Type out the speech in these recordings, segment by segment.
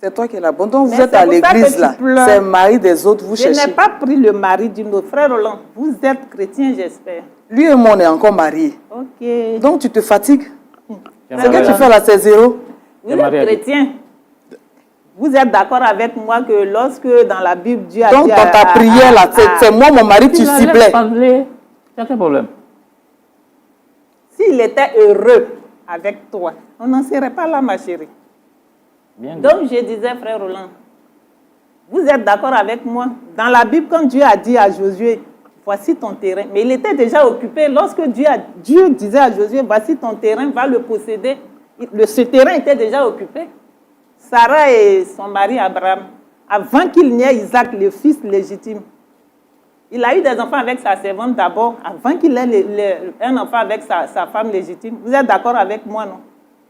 C'est toi qui es la bonne. Donc vous êtes à l'église là. C'est le mari des autres, vous cherchez. Je n'ai pas pris le mari d'une autre. Frère Roland, vous êtes chrétien, j'espère. Lui et moi, on est encore mariés. Ok. Donc tu te fatigues. Ce que tu fais là, c'est zéro. Vous êtes chrétien. Vous êtes d'accord avec moi que lorsque dans la Bible, Dieu a dit... Donc dans ta prière là, c'est moi, mon mari, tu ciblais. C'est quel problème? S'il était heureux avec toi, on n'en serait pas là, ma chérie. Donc, je disais, frère Roland, vous êtes d'accord avec moi? Dans la Bible, quand Dieu a dit à Josué, voici ton terrain, mais il était déjà occupé. Lorsque Dieu disait à Josué, voici ton terrain, va le posséder, ce terrain était déjà occupé. Sarah et son mari Abraham, avant qu'il n'ait Isaac, le fils légitime, il a eu des enfants avec sa servante d'abord, avant qu'il ait un enfant avec sa femme légitime. Vous êtes d'accord avec moi, non?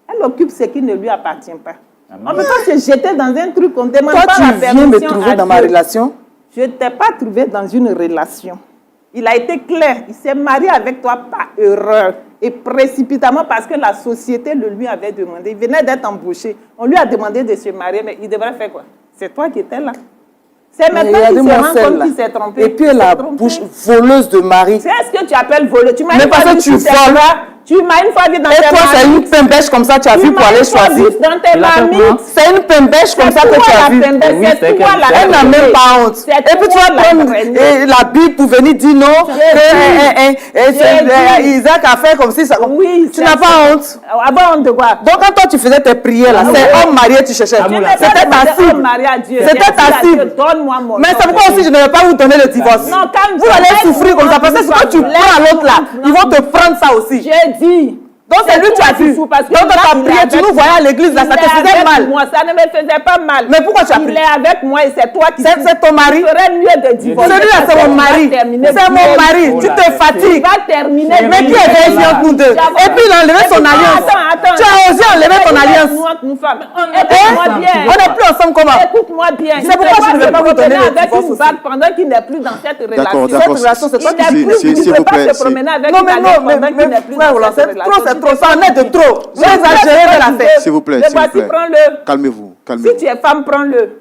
Elle occupe ce qui ne lui appartient pas. On ne peut pas se jeter dans un truc qu'on ne demande pas la permission. Toi, tu viens me trouver dans ma relation? Je ne t'ai pas trouvé dans une relation. Il a été clair. Il s'est marié avec toi par erreur et précipitamment parce que la société le lui avait demandé. Il venait d'être embauché. On lui a demandé de se marier, mais il devrait faire quoi? C'est toi qui étais là. C'est maintenant qu'il se rend compte qu'il s'est trompé. Et puis la bouche voleuse de mari. C'est ce que tu appelles voler. Tu m'as mais parce que tu voles. Tu m'as une fois vu dans tes Et toi, c'est une pimbèche comme ça tu as vu pour aller choisir. C'est une pimbèche comme ça que tu as vu. Elle n'a même pas honte. Et puis tu vas prendre la Bible pour venir dire non. Isaac a fait comme si ça. Tu n'as pas honte. Honte de quoi? Donc quand toi tu faisais tes prières là, c'est homme marié tu cherchais. C'était ta cible. C'était ta cible. Mais c'est pourquoi aussi je ne vais pas vous donner le divorce. Vous allez souffrir comme ça parce que ce que tu prends à l'autre là, ils vont te prendre ça aussi. Donc c'est lui que tu as vu. Donc dans ta prière, tu nous voyais à l'église là, ça te faisait mal. Moi, ça ne me faisait pas mal. Mais pourquoi tu as pris? Il est avec moi et c'est toi qui... C'est ton mari. Il ferait mieux de divorcer. Celui-là, c'est mon mari. C'est mon mari. Tu te fatigues. Tu vas terminer. Mais qui est vérifié entre nous deux? Et puis il a enlevé son alliance. Tu as osé enlever ton alliance. Écoute-moi bien. On n'est plus ensemble comment? Écoute-moi bien. C'est pourquoi je ne vais pas vous donner le divorce aussi. Pendant qu'il n'est plus dans cette relation. Cette relation, c'est toi qui... Il ne peut pas se promener avec une alliance pendant qu'il n'est plus dans cette relation. C'est trop, ça en est de trop. J'ai exagéré de la fête. S'il vous plaît, prends-le. Calmez-vous. Si tu es femme, prends-le.